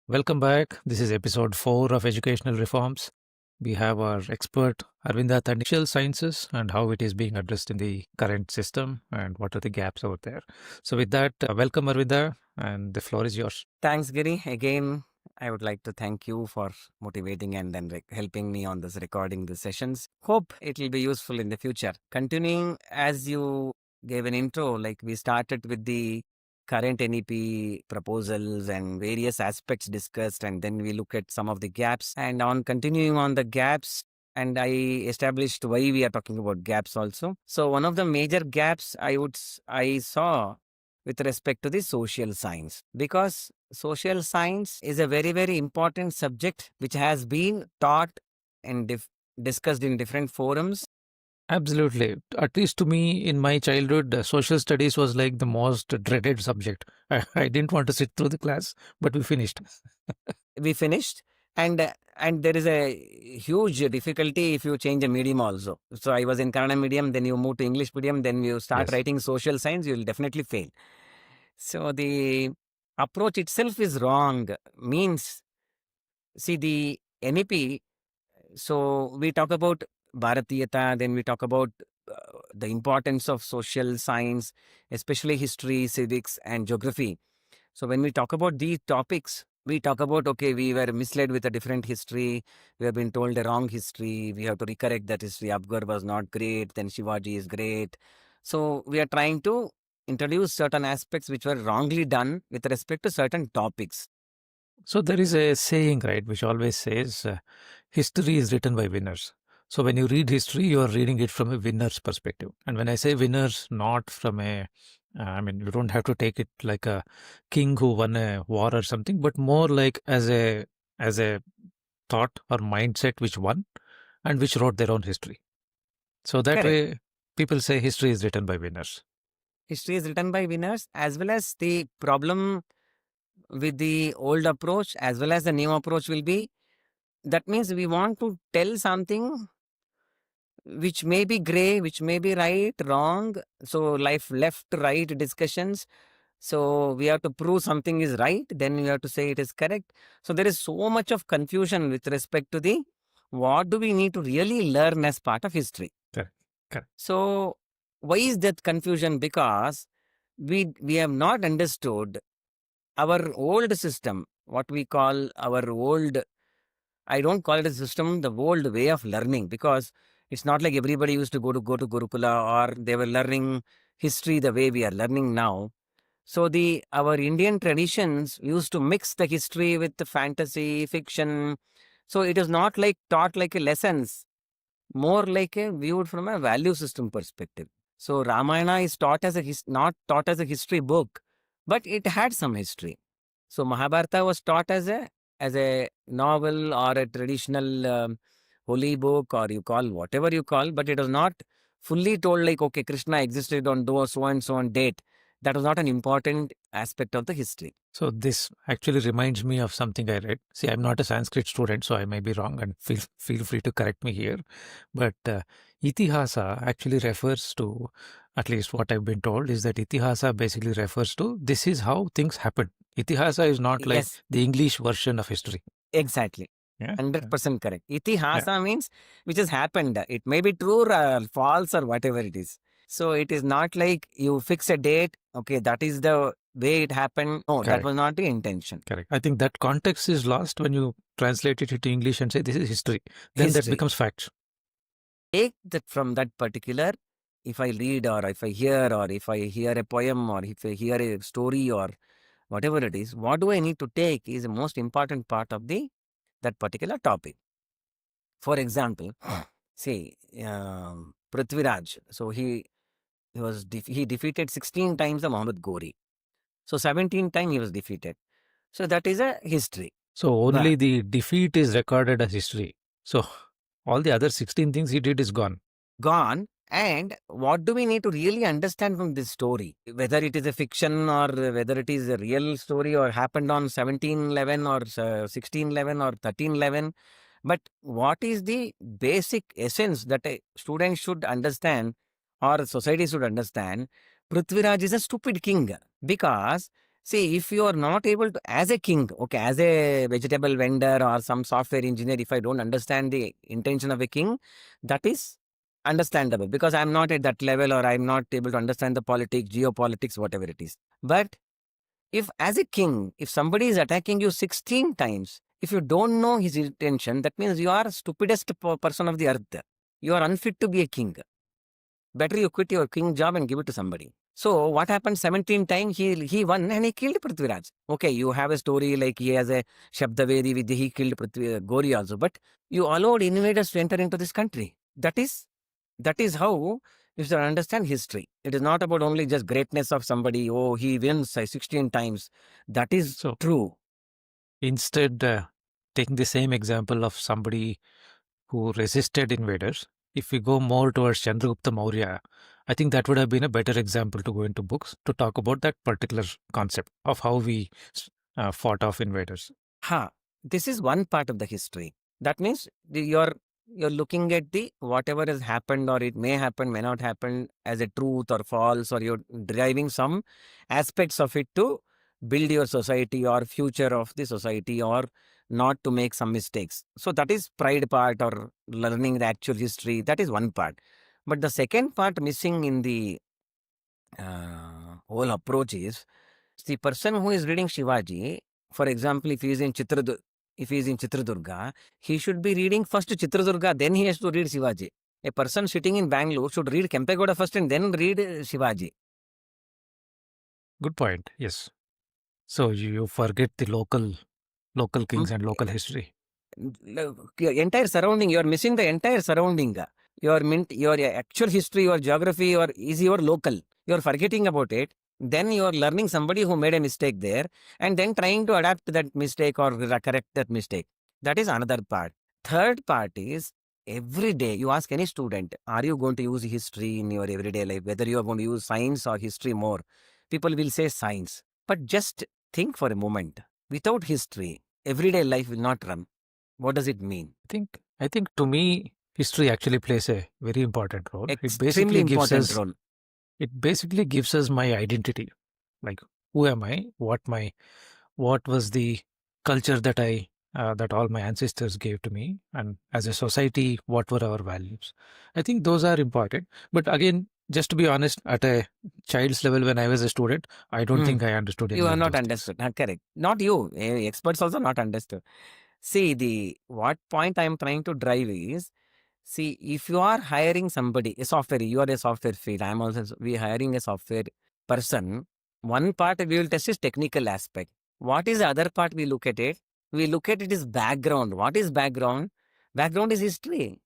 Welcome back. This is episode 4 of Educational Reforms. We have our expert Arvinda Social Sciences and how it is being addressed in the current system and what are the gaps out there. So, with that, welcome Arvinda, and the floor is yours. Thanks, Giri. Again, I would like to thank you for motivating and then helping me on this recording the sessions. Hope it will be useful in the future. Continuing as you gave an intro, like we started with the current NEP proposals and various aspects discussed, and then we look at some of the gaps. And on continuing on the gaps, and I established why we are talking about gaps also. So one of the major gaps I saw with respect to the social science, because social science is a very, very important subject which has been taught and discussed in different forums. Absolutely. At least to me, in my childhood, social studies was like the most dreaded subject. I didn't want to sit through the class, but we finished. We finished, and there is a huge difficulty if you change a medium also. So I was in Kannada medium, then you move to English medium, then you start Yes. writing social science, you will definitely fail. So the approach itself is wrong. Means, see, the NEP. So we talk about Bharatiyata, then we talk about the importance of social science, especially history, civics, and geography. So when we talk about these topics, we talk about, okay, we were misled with a different history. We have been told a wrong history. We have to recorrect that history. Akbar was not great. Then Shivaji is great. So we are trying to introduce certain aspects which were wrongly done with respect to certain topics. So there is a saying, right, which always says history is written by winners. So when you read history, you are reading it from a winner's perspective. And when I say winners, not from I mean, you don't have to take it like a king who won a war or something, but more like as a thought or mindset which won and which wrote their own history. So that Correct. way, people say history is written by winners. History is written by winners, as well as the problem with the old approach as well as the new approach will be, that means we want to tell something which may be gray, which may be right, wrong. So life left, right discussions. So we have to prove something is right, then we have to say it is correct. So there is so much of confusion with respect to the what do we need to really learn as part of history. Correct. Correct. So why is that confusion? Because we have not understood our old system, what we call our old, I don't call it a system, the old way of learning, because it's not like everybody used to go to Gurukula or they were learning history the way we are learning now. So the our Indian traditions used to mix the history with the fantasy, fiction. So it is not like taught like a lessons, more like a viewed from a value system perspective. So Ramayana is taught as not taught as a history book, but it had some history. So Mahabharata was taught as a novel or a traditional holy book, or you call whatever you call, but it was not fully told like, okay, Krishna existed on so and so on date. That was not an important aspect of the history. So this actually reminds me of something I read. See, I'm not a Sanskrit student, so I may be wrong, and feel free to correct me here. But itihasa actually refers to, at least what I've been told, is that itihasa basically refers to this is how things happen. Itihasa is not like Yes, the English version of history. exactly. Yeah. 100% correct. Yeah. Itihasa means which has happened. It may be true or false or whatever it is. So it is not like you fix a date, okay, that is the way it happened. No, that Correct. was not the intention. Correct. I think that context is lost when you translate it into English and say this is history. Then that History. becomes facts. Take that from that particular, if I read or if I hear or if I hear a poem or if I hear a story or whatever it is, what do I need to take is the most important part of the that particular topic. For example, say Prithviraj. So he defeated 16 times the Muhammad Ghori. So 17th time he was defeated. So that is a history. So But only the defeat is recorded as history. So all the other 16 things he did is gone. gone. And what do we need to really understand from this story? Whether it is a fiction or whether it is a real story or happened on 1711 or 1611 or 1311. But what is the basic essence that a student should understand or society should understand? Prithviraj is a stupid king because See, if you are not able to, as a king, okay, as a vegetable vendor or some software engineer, if I don't understand the intention of a king, that is understandable because I'm not at that level or I'm not able to understand the politics, geopolitics, whatever it is. But if, as a king, if somebody is attacking you 16 times, if you don't know his intention, that means you are stupidest person of the earth. You are unfit to be a king. Better you quit your king job and give it to somebody. So what happened 17 times? He won and he killed Prithviraj. Okay, you have a story like he has a Shabdavedi Vidya, he killed Gori also, but you allowed invaders to enter into this country. That is how you should understand history. It is not about only just greatness of somebody. Oh, he wins 16 times. That is So true. instead, taking the same example of somebody who resisted invaders, if we go more towards Chandragupta Maurya, I think that would have been a better example to go into books to talk about that particular concept of how we fought off invaders. Ha, this is one part of the history. That means you're looking at the whatever has happened or it may happen, may not happen as a truth or false, or you're deriving some aspects of it to build your society or future of the society or not to make some mistakes. So that is pride part or learning the actual history. That is one part. But the second part missing in the whole approach is the person who is reading Shivaji, for example, if he is in Chitradurga, he should be reading first Chitradurga, then he has to read Shivaji. A person sitting in Bangalore should read Kempegoda first and then read Shivaji. Good point. Yes. So you forget the local Mm, kings and local history. Your entire surrounding, you are missing the entire surrounding. Your actual history, your geography, or is your local. You are forgetting about it. Then you are learning somebody who made a mistake there and then trying to adapt that mistake or correct that mistake. That is another part. Third part is every day you ask any student, are you going to use history in your everyday life? Whether you are going to use science or history more, people will say science. But just think for a moment. Without history, everyday life will not run. What does it mean? I think to me, history actually plays a very important role. Extremely important role. It basically gives us my identity. Like, who am I? What was the culture that all my ancestors gave to me, and as a society, what were our values? I think those are important. But again, just to be honest, at a child's level, when I was a student, I don't Hmm. think I understood You any are of not those things. understood. Correct. Not you. Experts also not understood. See, the what point I am trying to drive is, see, if you are hiring somebody, a software, you are a software field. I am also, we hiring a software person. One part we will test is technical aspect. What is the other part we look at it? We look at it is background. What is background? Background is history.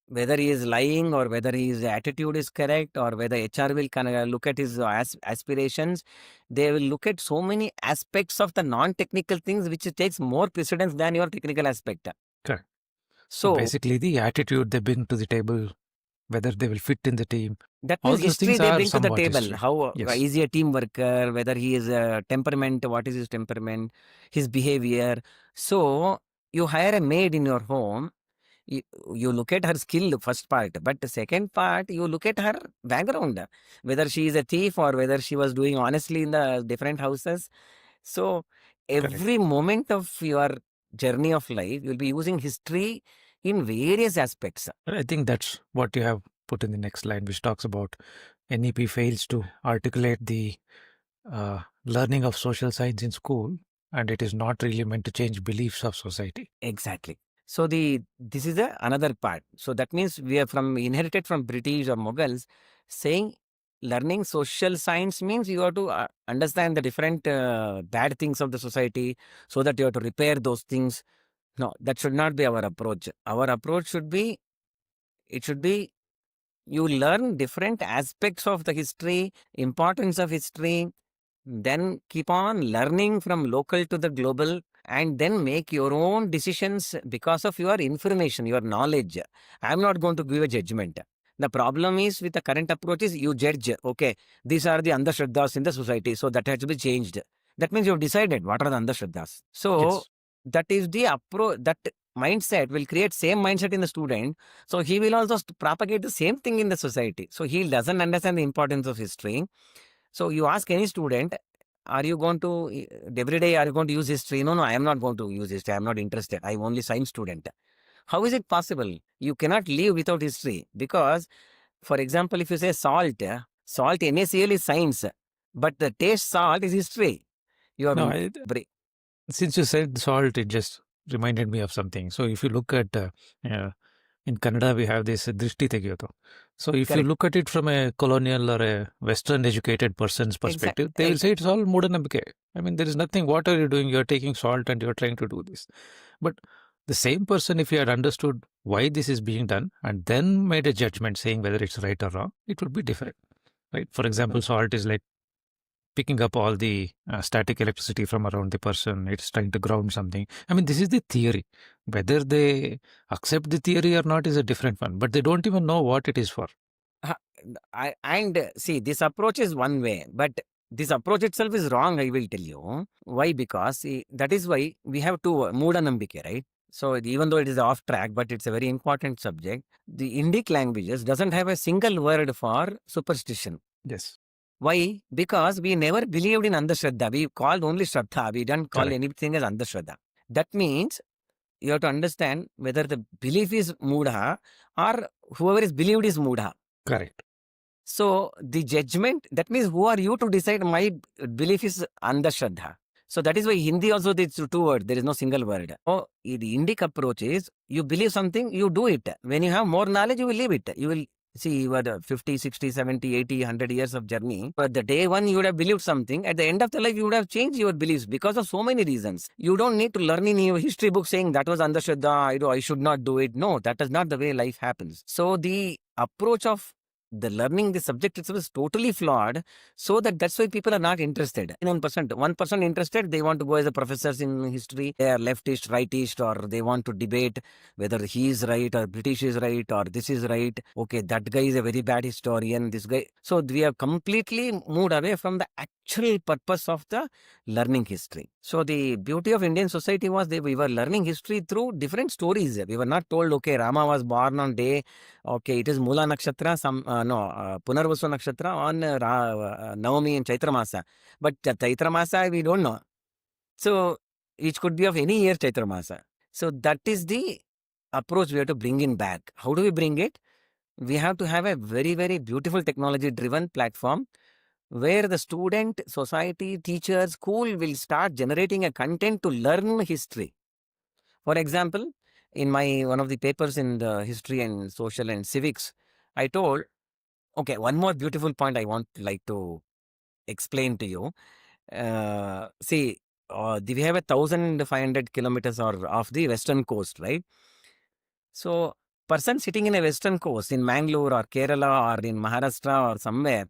Whether he is lying or whether his attitude is correct or whether HR will kind of look at his aspirations, they will look at so many aspects of the non-technical things which takes more precedence than your technical aspect. Correct. So So basically, the attitude they bring to the table, whether they will fit in the team, that all means those history things they are bring to the somewhat table. history. How Yes, is he a team worker? Whether he is a temperament? What is his temperament? His behavior. So you hire a maid in your home. you, you look at her skill, the first part, but the second part you look at her background, whether she is a thief or whether she was doing honestly in the different houses. So correct. every moment of your journey of life you'll be using history in various aspects. I think that's what you have put in the next line, which talks about NEP fails to articulate the learning of social science in school, and it is not really meant to change beliefs of society. Exactly. So this is the another part. So that means we are from inherited from British or Mughals saying learning social science means you have to understand the different bad things of the society so that you have to repair those things. No, that should not be our approach. Our approach should be, it should be, you learn different aspects of the history, importance of history, then keep on learning from local to the global and then make your own decisions because of your information, your knowledge. I'm not going to give a judgment. The problem is with the current approach is you judge, okay, these are the andhashraddhas in the society, so that has to be changed. That means you've decided what are the andhashraddhas. So Yes, that is the approach, that mindset will create same mindset in the student. So he will also propagate the same thing in the society. So he doesn't understand the importance of history. So you ask any student, are you going to, every day, are you going to use history? No, I am not going to use history. I am not interested. I am only science student. How is it possible? You cannot live without history because, for example, if you say salt, salt NaCl is science, but the taste salt is history. You No, are since you said salt, it just reminded me of something. So if you look at uh, in Kannada, we have this drishti tegiyoto. So if you correct. look at it from a colonial or a Western educated person's perspective, they will say it's all moodanambike. I mean, there is nothing. What are you doing? You're taking salt and you're trying to do this. But the same person, if you had understood why this is being done and then made a judgment saying whether it's right or wrong, it would be different, right? For example, salt is like picking up all the static electricity from around the person. It's trying to ground something. I mean, this is the theory. Whether they accept the theory or not is a different one, but they don't even know what it is for. And see, this approach is one way, but this approach itself is wrong, I will tell you. Why? Because see, that is why we have two Moodanambike, right? So even though it is off track, but it's a very important subject. The Indic languages doesn't have a single word for superstition. Yes. Why? Because we never believed in Andhashraddha. We called only Shraddha. We didn't call Correct. anything as Andhashraddha. That means you have to understand whether the belief is Moodha or whoever is believed is Moodha. Correct. So the judgment, that means who are you to decide my belief is Andhashraddha? So that is why Hindi also there's two words, there is no single word. So the Indic approach is you believe something, you do it. When you have more knowledge, you will leave it. You will see you had 50, 60, 70, 80, 100 years of journey. But the day one you would have believed something, at the end of the life you would have changed your beliefs because of so many reasons. You don't need to learn in your history book saying that was Andhashraddha, I should not do it. No, that is not the way life happens. So the approach of the learning the subject itself is totally flawed, so that's why people are not interested. 1% interested, they want to go as a professors in history. They are leftist, rightist, or they want to debate whether he is right or British is right or this is right. Okay, that guy is a very bad historian, this guy. So we have completely moved away from the actual purpose of the learning history. So the beauty of Indian society was that we were learning history through different stories. We were not told, okay, Rama was born on day, okay, it is Mula Nakshatra, Punarvasu Nakshatra on Navami and Chaitra Masa. But Chaitra Masa, we don't know. So, which could be of any year Chaitra Masa. So, that is the approach we have to bring in back. How do we bring it? We have to have a very, very beautiful technology driven platform where the student, society, teacher, school will start generating a content to learn history. For example, in my one of the papers in the history and social and civics, I told, okay, one more beautiful point I want like to explain to you. See, we have 1,500 kilometers or off the western coast, right? So, person sitting in a western coast in Mangalore or Kerala or in Maharashtra or somewhere,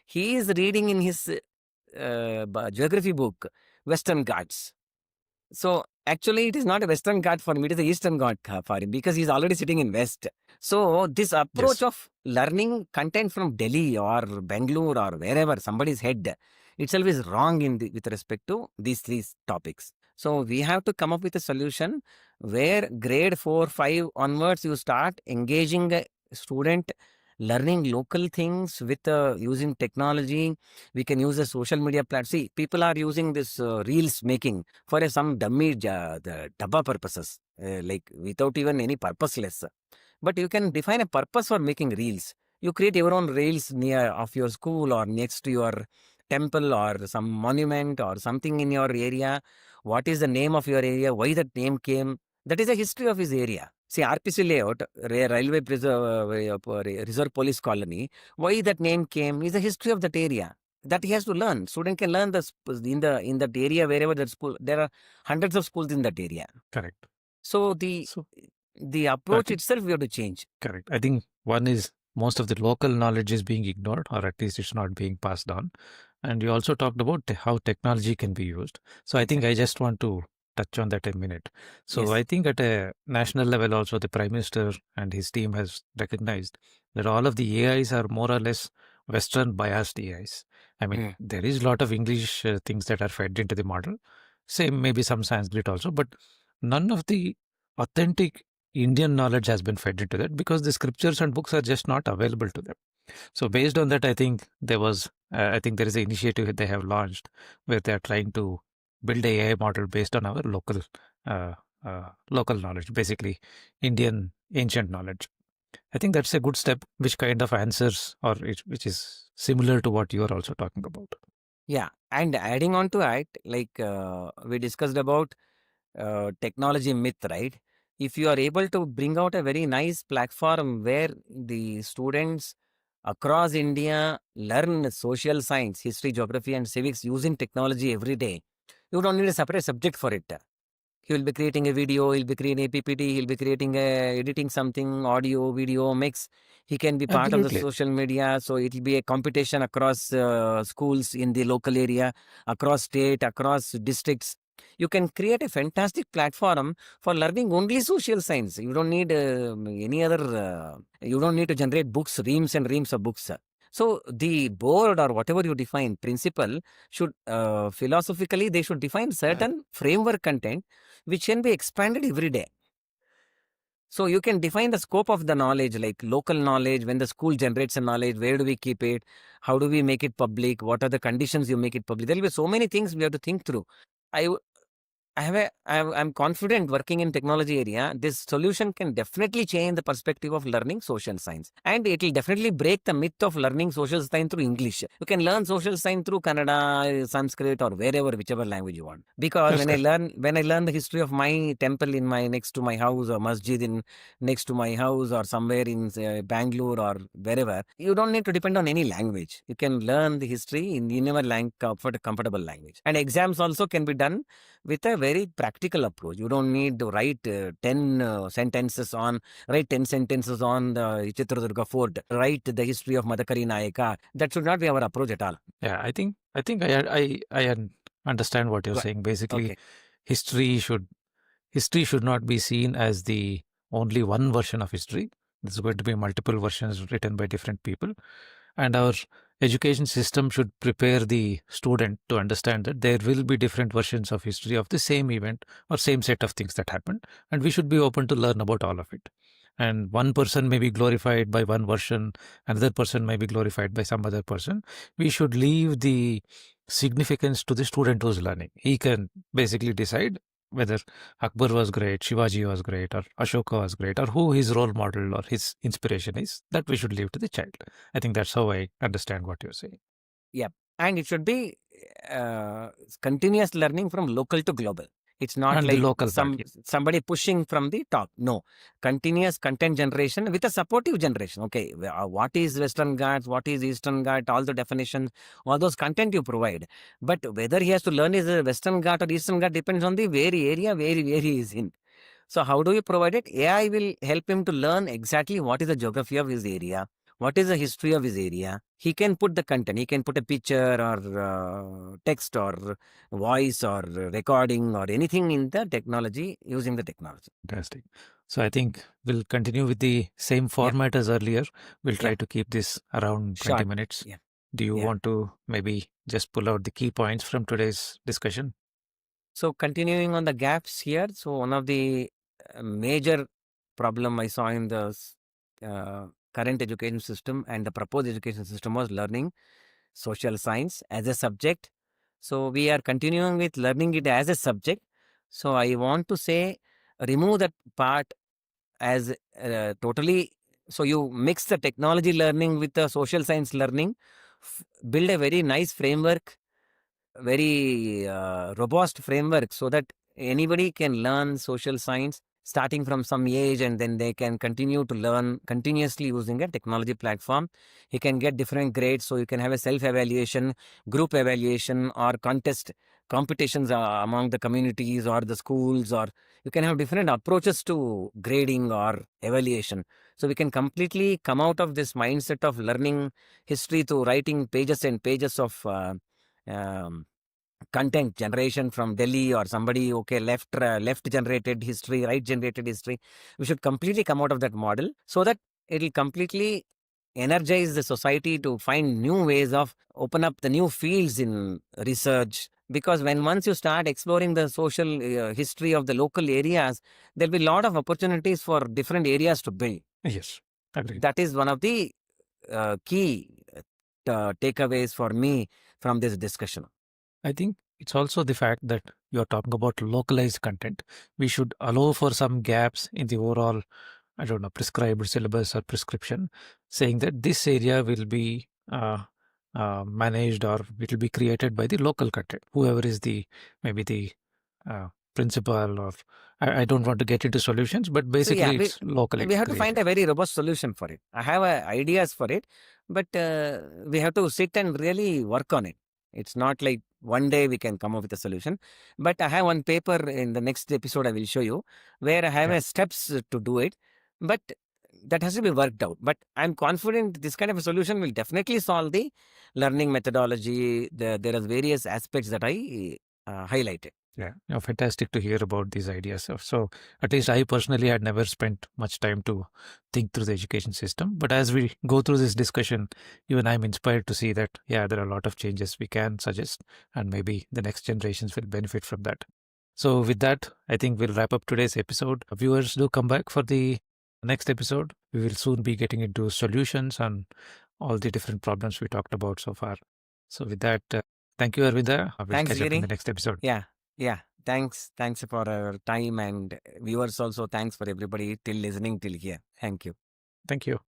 he is reading in his geography book Western Ghats. So actually, it is not a Western Ghat for him; it is the Eastern Ghat for him because he's already sitting in West. So this approach Yes. of learning content from Delhi or Bangalore or wherever somebody's head itself is wrong with respect to these three topics. So we have to come up with a solution where grade 4, 5 onwards you start engaging a student learning local things with using technology. We can use a social media platform. See, people are using this reels making for some dummy the dabba purposes, like without even any purposeless. But you can define a purpose for making reels. You create your own reels near of your school or next to your temple or some monument or something in your area. What is the name of your area? Why that name came? That is a history of his area. See, RPC layout, Railway Reserve Police Colony, why that name came is the history of that area. That he has to learn. Student can learn in that area wherever that school. There are hundreds of schools in that area. Correct. So So, the approach itself we have to change. correct. I think one is most of the local knowledge is being ignored, or at least it's not being passed on. And you also talked about how technology can be used. So I think I just want to touch on that a minute. So Yes. I think at a national level also the Prime Minister and his team has recognized that all of the AIs are more or less Western biased AIs. I mean, there is a lot of English things that are fed into the model. Same, maybe some Sanskrit also, but none of the authentic Indian knowledge has been fed into that because the scriptures and books are just not available to them. So based on that, I think there was I think there is an initiative that they have launched where they are trying to build a AI model based on our uh, local knowledge, basically Indian ancient knowledge. I think that's a good step, which kind of answers or which is similar to what you are also talking about. Yeah, and adding on to it, like we discussed about technology myth, right? If you are able to bring out a very nice platform where the students across India learn social science, history, geography, and civics using technology every day, you don't need a separate subject for it. He will be creating a video, he'll be creating a PPT, he'll be creating a editing something, audio, video mix. He can be part of the Absolutely. social media. So it will be a competition across schools in the local area, across state, across districts. You can create a fantastic platform for learning only social science. You don't need any other, you don't need to generate books, reams and reams of books. So the board or whatever you define principle should philosophically they should define certain framework content which can be expanded every day. So you can define the scope of the knowledge, like local knowledge. When the school generates a knowledge, where do we keep it? How do we make it public? What are the conditions you make it public? There will be so many things we have to think through. I I'm confident working in technology area. This solution can definitely change the perspective of learning social science, and it will definitely break the myth of learning social science through English. You can learn social science through Kannada, Sanskrit, or wherever, whichever language you want. Because That's correct. when I learn the history of my temple in my next to my house, or masjid in next to my house, or somewhere in Bangalore or wherever, you don't need to depend on any language. You can learn the history in your comfortable language. And exams also can be done with a very practical approach. You don't need to write 10 write 10 sentences on the Chitradurga fort, write the history of Madhukari Nayaka. That should not be our approach at all. Yeah, I understand what you're Right. saying. Basically, Okay. history should history should not be seen as the only one version of history. There's going to be multiple versions written by different people, and our education system should prepare the student to understand that there will be different versions of history of the same event or same set of things that happened, and we should be open to learn about all of it. And one person may be glorified by one version, another person may be glorified by some other person. We should leave the significance to the student who's learning. He can basically decide whether Akbar was great, Shivaji was great, or Ashoka was great, or who his role model or his inspiration is. That we should leave to the child. I think that's how I understand what you're saying. Yeah. And it should be uh, continuous learning from local to global. It's not And the like local part, yeah. somebody pushing from the top. No, continuous content generation with a supportive generation. Okay, what is Western Ghats? What is Eastern Ghat? All the definitions, all those content you provide. But whether he has to learn is a Western Ghat or Eastern Ghat depends on the very area where he is in. So how do you provide it? AI will help him to learn exactly what is the geography of his area, what is the history of his area. He can put the content, he can put a picture or text or voice or recording or anything in the technology using the technology. Fantastic. So I think we'll continue with the same Yep, format as earlier. We'll try yep, to keep this around 20 short. minutes. Yeah, Do you yeah. want to maybe just pull out the key points from today's discussion? So continuing on the gaps here, so one of the major problem I saw in the current education system and the proposed education system was learning social science as a subject. So we are continuing with learning it as a subject. So I want to say remove that part as totally. So you mix the technology learning with the social science learning, build a very nice framework, very robust framework so that anybody can learn social science starting from some age, and then they can continue to learn continuously using a technology platform. He can get different grades, so you can have a self-evaluation, group evaluation, or contest competitions among the communities or the schools, or you can have different approaches to grading or evaluation. So we can completely come out of this mindset of learning history to writing pages and pages of um, content generation from Delhi or somebody, okay, left generated history, right generated history. We should completely come out of that model so that it will completely energize the society to find new ways of open up the new fields in research. Because when once you start exploring the social history of the local areas, there'll be a lot of opportunities for different areas to build. Yes, agreed. That is one of the key takeaways for me from this discussion? I think it's also the fact that you're talking about localized content. We should allow for some gaps in the overall, I don't know, prescribed syllabus or prescription, saying that this area will be managed or it will be created by the local content, whoever is the maybe the principal or I don't want to get into solutions, but So yeah, basically it's locally we have to find created. a very robust solution for it. I have ideas for it, but we have to sit and really work on it. It's not like one day we can come up with a solution. But I have one paper in the next episode I will show you where I have Yeah. a steps to do it. But that has to be worked out. But I'm confident this kind of a solution will definitely solve the learning methodology. There are various aspects that I highlighted. Yeah, fantastic to hear about these ideas. So, at least I personally had never spent much time to think through the education system. But as we go through this discussion, even I'm inspired to see that, yeah, there are a lot of changes we can suggest, and maybe the next generations will benefit from that. So, with that, I think we'll wrap up today's episode. Viewers, do come back for the next episode. We will soon be getting into solutions and all the different problems we talked about so far. So, with that, thank you, Arvinda. We'll Thanks, catch up in the Giri. next episode. Yeah, yeah. Thanks for our time, and viewers also. Thanks for everybody till listening till here. Thank you. Thank you.